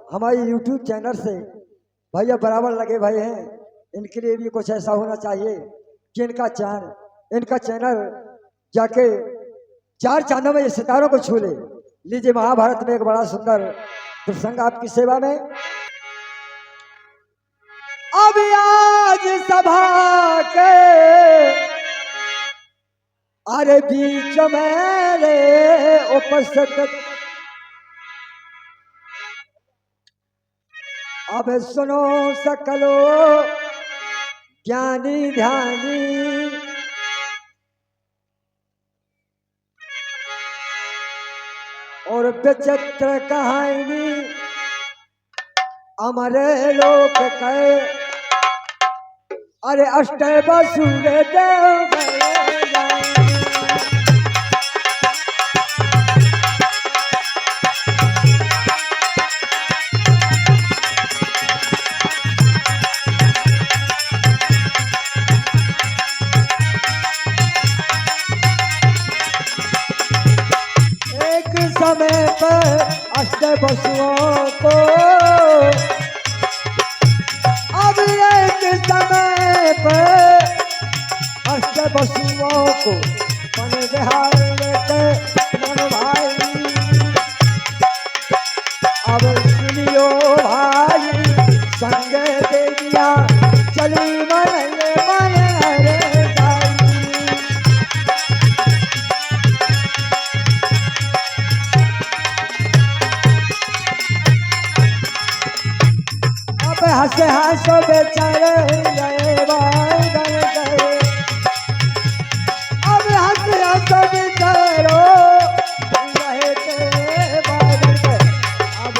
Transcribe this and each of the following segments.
हमारी YouTube channel से भैया बराबर लगे भाई हैं, इनके लिए भी कुछ ऐसा होना चाहिए कि इनका चैनल जाके 4 चांदों में ये सितारों को छू ले। लीजिए महाभारत में एक बड़ा सुंदर प्रसंग आपकी सेवा में। अब आज सभा के अरे बीच में रे उपस्थित अब सुनो सकलो ज्ञानी ध्यानी, और विचित्र कहानी अमरे लोक के अरे अष्ट बसुरे देव। समय पर अष्ट बसुओं को अब एक समय पर अष्ट बसुओं को मन बिहार लेते मन भाई। अब सुनियो भाई संग देविया चली मन रे हंसे हंसो बेचारे गए बादल गए। अब हंसे हंसो बेचारो रहे थे बादल गए। अब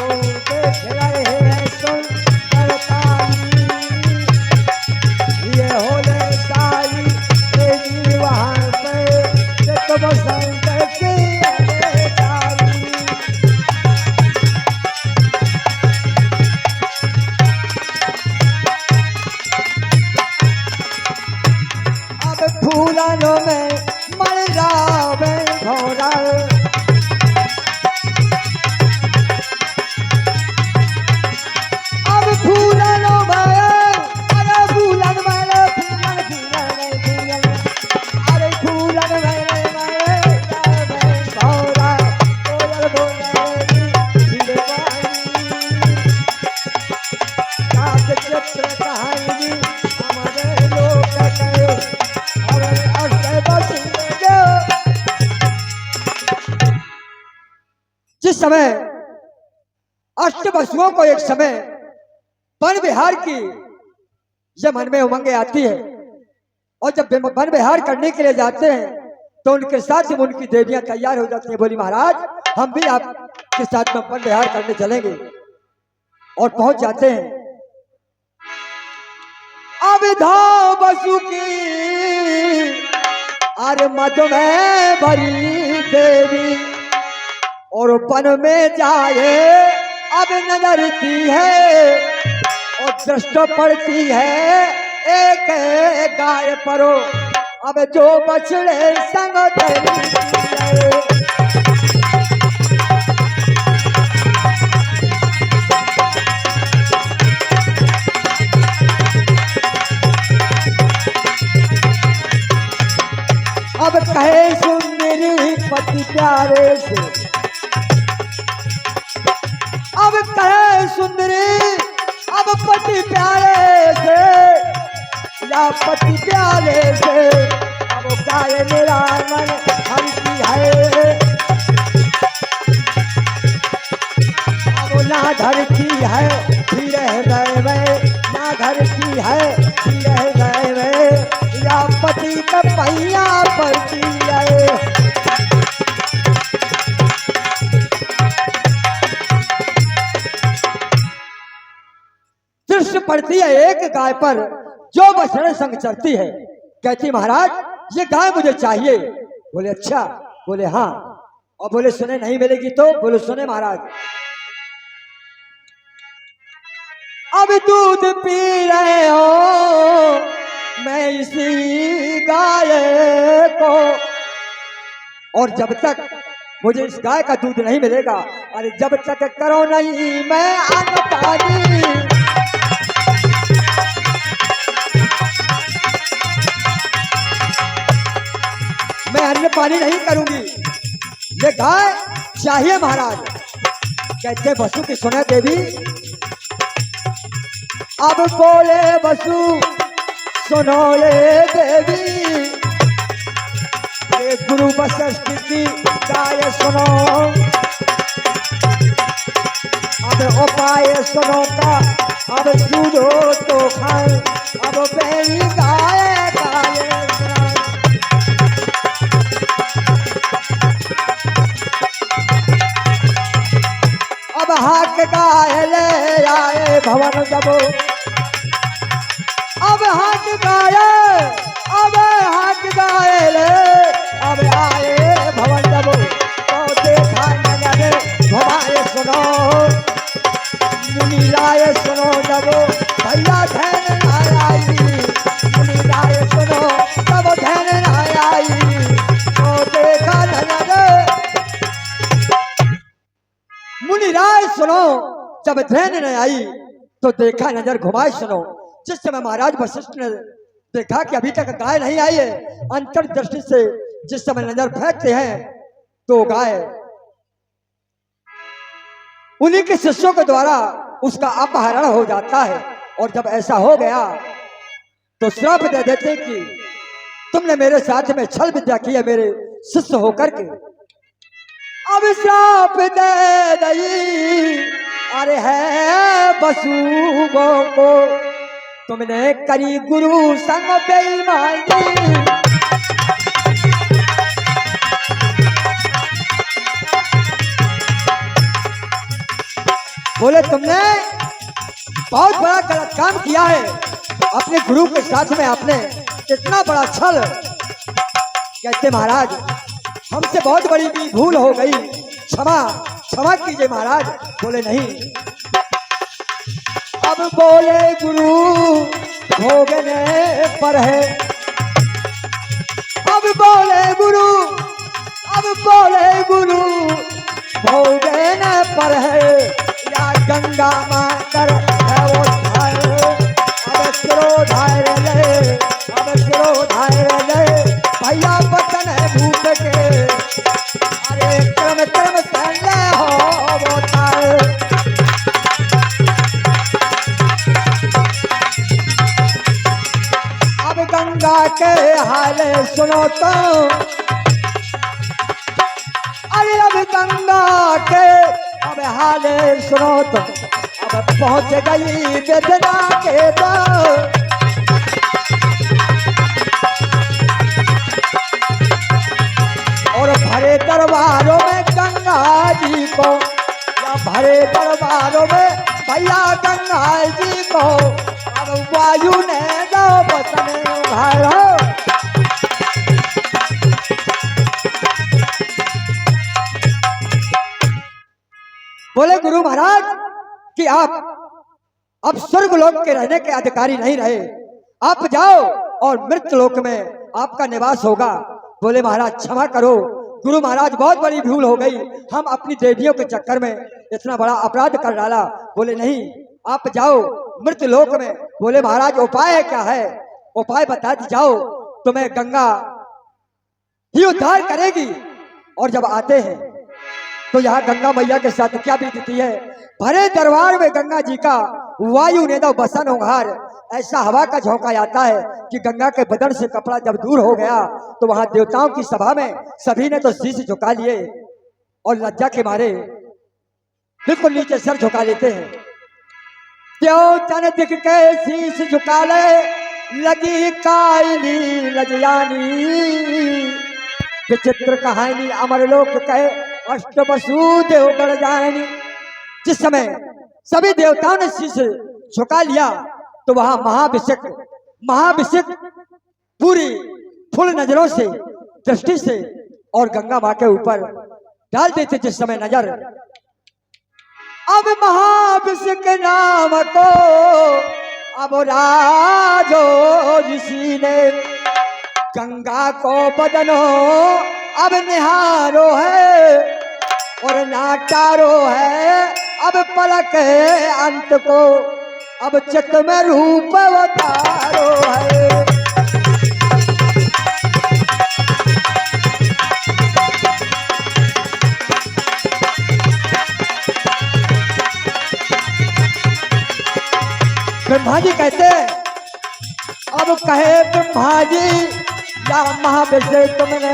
देख रहे हैं सुंदरताई ये होले साई तेजी वहाँ पे तो बसंत की फूलों में मर जावे घोड़ा। अब फूलों में अरे फूलन वाले अरे फूलन वाले घोड़ा कोयल बोले चित्र कहानी हमारे लोग जिस समय अष्ट बसुओं को एक समय वन विहार की जब मन में उमंगे आती है और जब वन विहार करने के लिए जाते हैं तो उनके साथ में उनकी देवियां तैयार हो जाती हैं। बोली महाराज हम भी आपके साथ में वन विहार करने चलेंगे और पहुंच जाते हैं। अविधा बसु की अरे मद में भरी देवी और वन में जाए अब नजरती है और दृष्ट पड़ती है एक गाय परो अब जो बछड़े संग अब कहे सुंदरी पति प्यारे से। अब कहे सुंदरी अब पति प्यारे से या पति प्यारे से अब गाय मेरा मन हल्की है। अब ना घर की है फिर गए वे ना घर की है फिर गए वे या पति का पहिया पड़ती है। दृष्टि पड़ती है एक गाय पर जो बछड़े संग चलती है। कहती महाराज ये गाय मुझे चाहिए। बोले अच्छा, बोले हाँ, और बोले सुने नहीं मिलेगी तो? बोले सुने महाराज अब दूध पी रहे हो मैं इसी गाय को और जब तक मुझे इस गाय का दूध नहीं मिलेगा अरे जब तक करो नहीं मैं रानी। मैं अन्न पानी नहीं करूंगी, ये गाय चाहिए महाराज। कहते वसु की सुने देवी। अब बोले वसु सुनो ये देवी, ये गुरु वशिष्ठ की गाय सुनो। अब उपाय सुनो का अब सूझो तो खाए, अब मेरी गाय गाय सुनाए। अब हाथ गाय ले आए भवन जब, अब हाथ गाय, अब हाथ गाय ले अब आए भवन जब, तो देखा नजर घुमाए सुनो। मुनि राय सुनो जब भैया धैन न आई, मुनि राय सुनो तब धैन न आई, तो देखा नजर। मुनि राय सुनो जब धैन न आई, तो देखा नजर घुमाए सुनो। जिस समय महाराज वशिष्ठ ने देखा कि अभी तक गाय नहीं आई है, अंतर दृष्टि से जिस समय नजर फेंकते हैं तो गाय उन्हीं के शिष्यों के द्वारा उसका अपहरण हो जाता है। और जब ऐसा हो गया तो श्राप दे देते कि तुमने मेरे साथ में छल विद्या की है मेरे शिष्य होकर के। अब श्राप दे दई अरे है वसुओं को, तुमने करी गुरु संग बेईमानी। बोले तुमने बहुत बड़ा गलत काम किया है, अपने गुरु के साथ में आपने इतना बड़ा छल। कहते महाराज हमसे बहुत बड़ी भूल हो गई, क्षमा क्षमा कीजिए महाराज। बोले नहीं। अब बोले गुरु भोगने पर है, अब बोले गुरु, अब बोले गुरु भोगने पर है, या गंगा मां कर है वो धार। अब सिरो धार ले, अब सिरो धार ले भैया बचन है भूत के, अरे क्रम क्रम सहले हो वो धार। गंगा के हाले सुनो तो, अरे अब गंगा के अब हाले सुनो तो, अब पहुंच गई वेदना के तो। और भरे दरबारों में गंगा जी को, या भरे दरबारों में भैया गंगा जी को, अब वायु ने दो बसने उघारो। बोले गुरु महाराज कि आप अब स्वर्ग लोक के रहने के अधिकारी नहीं रहे, आप जाओ और मृत्यु लोक में आपका निवास होगा। बोले महाराज क्षमा करो गुरु महाराज, बहुत बड़ी भूल हो गई, हम अपनी देवियों के चक्कर में इतना बड़ा अपराध कर डाला। बोले नहीं आप जाओ मृत्यु लोक में। बोले महाराज उपाय क्या है, उपाय बता दी जाओ, तुम्हें गंगा ही उद्धार करेगी। और जब आते हैं तो यहाँ गंगा मैया के साथ क्या बीतती है। भरे दरबार में गंगा जी का वायु ने दो बसन उघार, ऐसा हवा का झोंका आता है कि गंगा के बदन से कपड़ा जब दूर हो गया तो वहां देवताओं की सभा में सभी ने तो शीश झुका लिए और लज्जा के मारे बिल्कुल नीचे सर झुका लेते हैं। त्यों तन दिख के शीश झुका ले, लगी कायली लजयानी, विचित्र कहानी अमरलोक कहे अष्ट वसु देवगढ़ जानी। जिस समय सभी देवताओं ने शीश झुका लिया तो वहां महाभिषेक पूरी फुल नजरों से दृष्टि से और गंगा मां के ऊपर डाल देते। जिस समय नजर अब महाभिषेक नाम को अब राजो ऋषि ने, गंगा को बदनो अब निहारो है और नाटारो है अब पलक अंत को अब चित में रूप अवतारो है। ब्रह्मा जी कहते अब कहे ब्रह्मा जी या महाविष्णु तुमने,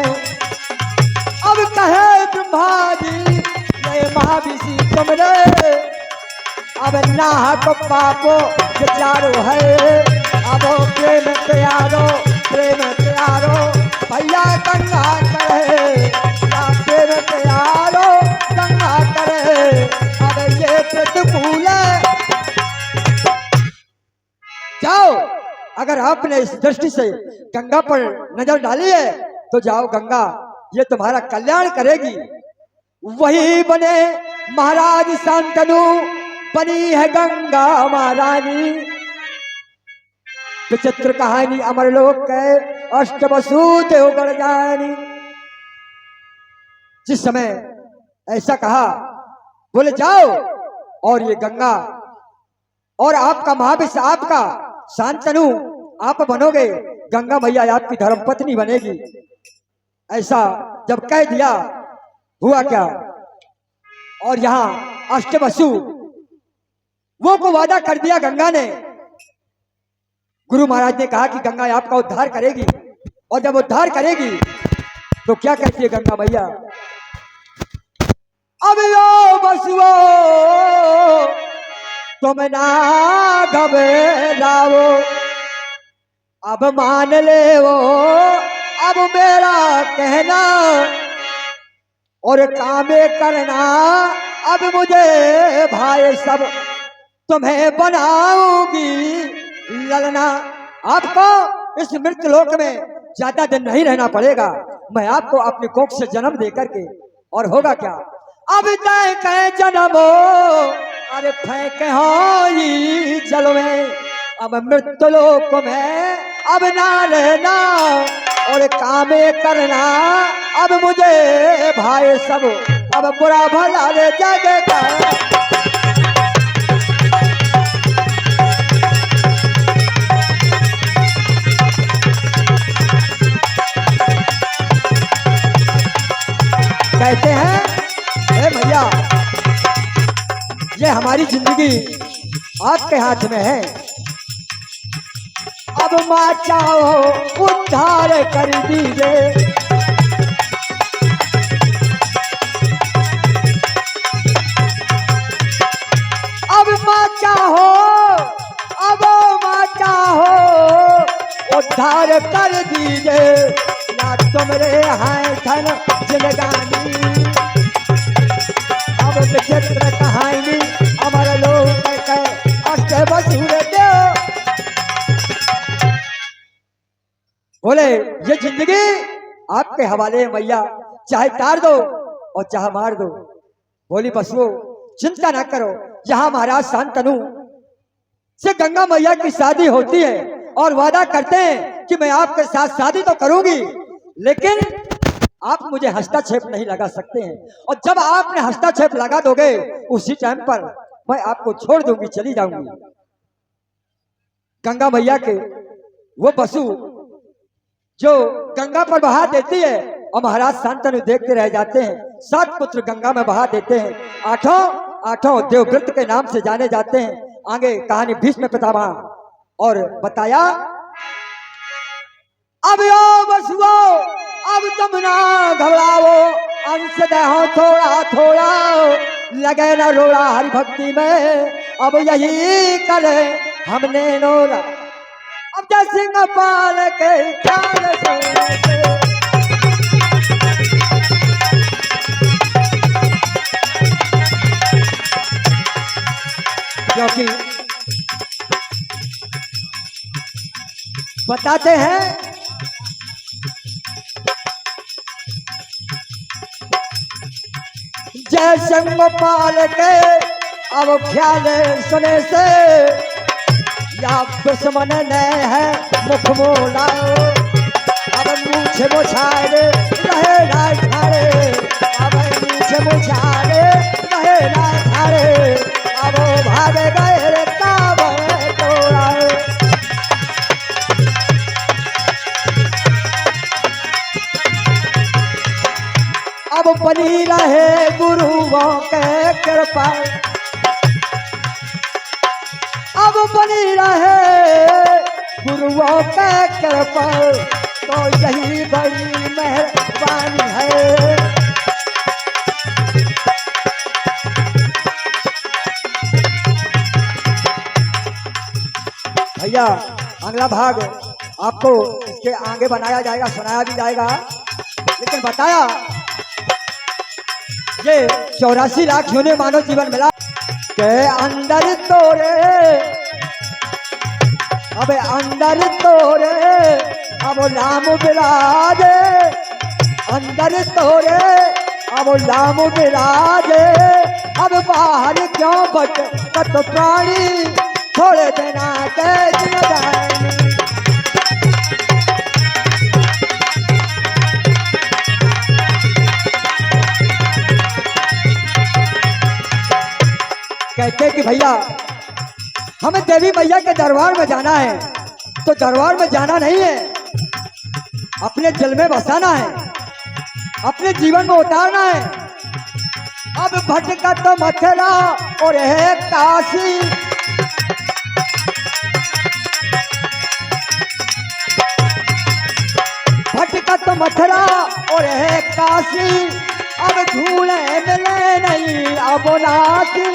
अब कहे ब्रह्मा जी ये महाविष्णु तुमने, अब नाहक पापो विचारो है, अब प्रेम प्यारो भैया गंगा करे, या प्रेम प्यारो गंगा करे। अब ये प्रतिकूल जाओ, अगर आपने इस दृष्टि से गंगा पर नजर डाली है तो जाओ गंगा, ये तुम्हारा कल्याण करेगी। वही बने महाराज शांतनु, बनी है गंगा महारानी। विचित्र कहानी अमरलोक के अष्टवसु देवगढ़ जानी। जिस समय ऐसा कहा बोले जाओ, और ये गंगा और आपका महाविष्णु आपका शांतनु आप बनोगे, गंगा मैया आपकी धर्मपत्नी बनेगी। ऐसा जब कह दिया हुआ क्या, और यहाँ अष्टवसु वो को वादा कर दिया गंगा ने। गुरु महाराज ने कहा कि गंगा आपका उद्धार करेगी, और जब उद्धार करेगी तो क्या कहती है गंगा मैया, अब यो बसुओ तुम ना घबराओ, अब मान ले वो अब मेरा कहना, और कामे करना अब मुझे भाई सब तुम्हें बनाऊंगी ललना। आपको इस मृत्यु लोक में ज्यादा दिन नहीं रहना पड़ेगा, मैं आपको अपनी कोख से जन्म दे करके, और होगा क्या अब तय कह जन्मो, अरे फेंक हो जल में, अब मृत्यु लोक में अब ना रहना, और कामे करना अब मुझे भाई सब, अब बुरा भला रे जगेगा। कहते हैं ए भैया, ये हमारी जिंदगी आपके हाथ में है, अब मां चाहो उद्धार कर दीजिए। अब मां चाहो, अब मां चाहो उद्धार कर दीजिए, ना तुमरे हैं धन जिंदगानी। अब विचित्र कहानी अमर लोक के अष्टवसु दो बोले ये जिंदगी आपके हवाले मैया, चाहे तार दो और चाहे मार दो। बोली बसुओ चिंता ना करो, जहां महाराज शांतनु से गंगा मैया की शादी होती है और वादा करते हैं कि मैं आपके साथ शादी तो करूंगी, लेकिन आप मुझे हस्तक्षेप नहीं लगा सकते हैं, और जब आपने हस्तक्षेप लगा दोगे उसी टाइम पर मैं आपको छोड़ दूंगी, चली जाऊंगी। गंगा मैया के वो बसु जो गंगा पर बहा देती है और महाराज शांतनु देखते रह जाते हैं। 7 पुत्र गंगा में बहा देते हैं, आठों देवव्रत के नाम से जाने जाते हैं। आगे कहानी भीष्म पितामह और बताया, अब यो बसुओ अब तुम ना घबराओ, अंश दहो थोड़ा थोड़ा, लगे न रोड़ा हरि भक्ति में, अब यही करे हमने नोरा, अब जय सिंह पाल के ख्याल से। क्योंकि बताते हैं जय सिंह पाल के अब ख्याल सुने से, या दुश्मन ने है मुख मोड़ा, अब मूछ मुछाड़े रहे ना ठाड़े, अब मूछ मुछाड़े रहे ना ठाड़े। लाग गए रे कावड़ तोड़ाए। अब बनी रहे गुरुओं के कृपा, अब बनी रहे गुरुओं के कृपा, तो यही बड़ी मेहरबानी है। भैया अगला भाग आपको इसके आगे बनाया जाएगा, सुनाया भी जाएगा, लेकिन बताया ये 84 लाख योनि मानव जीवन मिला के अंदर तोरे, अबे अंदर तोरे अब नाम विराजे, अंदर तोरे अब नाम विराजे। अब बाहर क्यों भटकत प्राणी, थोड़े देना के जिंदगानी। कहते कि भैया हमें देवी मैया के दरबार में जाना है, तो दरबार में जाना नहीं है, अपने दिल में बसाना है, अपने जीवन में उतारना है। अब भटका तो मथुरा और है काशी, भटका तो मथुरा और है काशी, अब ढूंढे मिले नहीं अब नासी।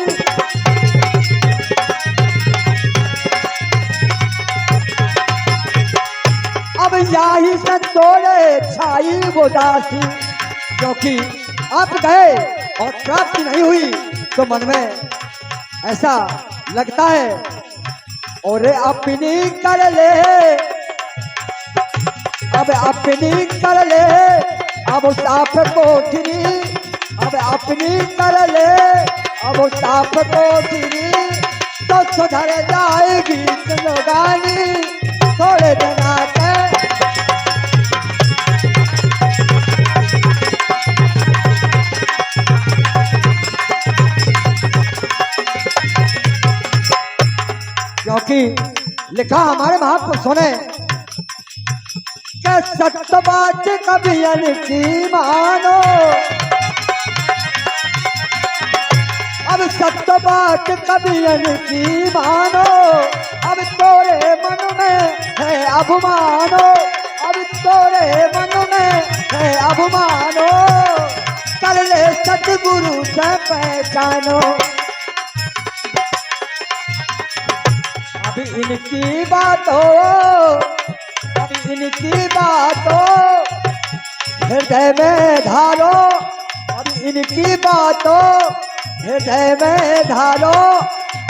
अब यही संतोड़े छाई उदासी, क्योंकि आप गए और प्राप्ति नहीं हुई तो मन में ऐसा लगता है और अपनी कर ले, अब अपनी कर ले, अब साफ कोठरी, अब अपनी कर ले, अब साफ कोठरी, तो सुधर जाएगी जिंदगानी, थोड़े दिन आके। क्योंकि लिखा हमारे महापुरुषों ने कि सत्य बात कभी की मानो, अब सत्य बात कभी की मानो, अब तोरे मन में है अभिमानो, अब तोरे मन में है अभिमानो, कर ले सतगुरु से पहचानो। अभी इनकी बातों, अभी इनकी बातों हृदय में धारो, अभी इनकी बातों हृदय में धारो,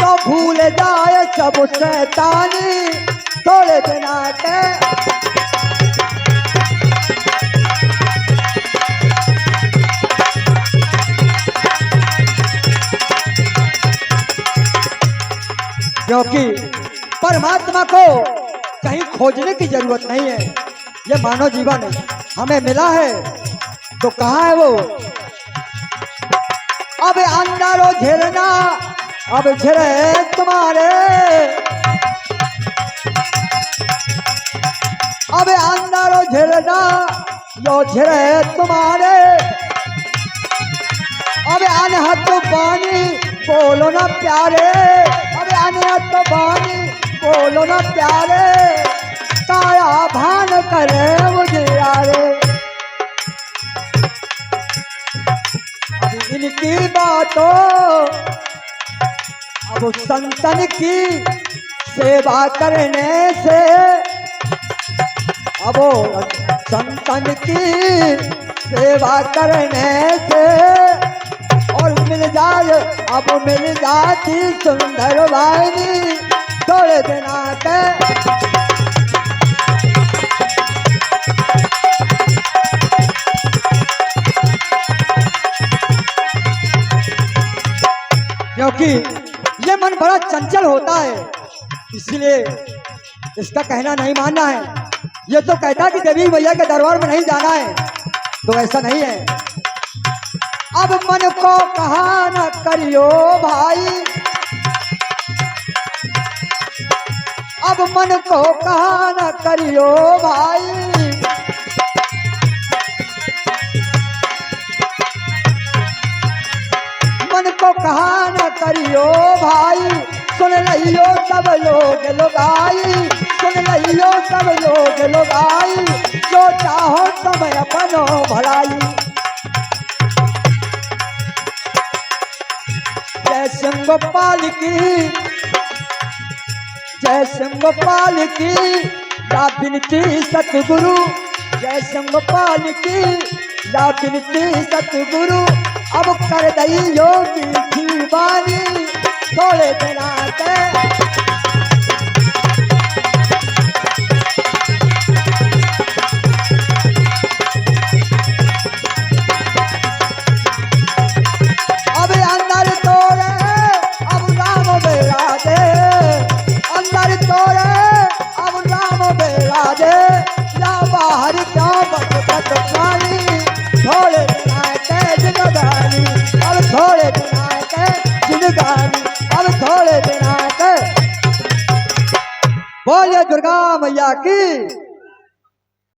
तो भूल जाए सब शैतानी, थोड़े दिन आके। क्योंकि परमात्मा को कहीं खोजने की जरूरत नहीं है, ये मानव जीवन हमें मिला है, तो कहाँ है वो। अब अंदर झिरना अब झिरे तुम्हारे, अब अंदर झिरना यो झिरे तुम्हारे, अब अनहद पानी बोलो ना प्यारे, अब अनहद पानी बोलो ना प्यारे, काया भान करे मुझे यारे। अब इनकी बातों, अब संतन की सेवा करने से, अब संतन की सेवा करने से, और मिल जाए अब मिल जाती सुंदर वाहिनी, थोड़े दिन आके। क्योंकि ये मन बड़ा चंचल होता है, इसलिए इसका कहना नहीं मानना है। ये तो कहता है कि देवी मैया के दरबार में नहीं जाना है, तो ऐसा नहीं है। अब मन को कहा न करियो भाई, अब मन को कहा न करियो भाई, मन को कहा न करियो भाई, सुन लियो सब लोग लुगाई, सुन लियो सब लोग लुगाई, जो चाहो सब अपनो भलाई। जय सिंह गोपाल की, जय सिंह गोपाल की, ला बिनती सतगुरु, जय सिंह गोपाल की, ला बिनती सतगुरु, अब कर दई योगी की बानी थोड़े दिना के। अब अंदर तोड़े अब राम बेड़ा दे, अंदर तोड़े अब राम बेड़ा दे, या बाहर क्या बचत पानी थोड़े दिना के जिंदगानी, अब थोड़े दिना के जिंदगानी, अब थोड़े दिना के। बोलिए दुर्गा मैया की।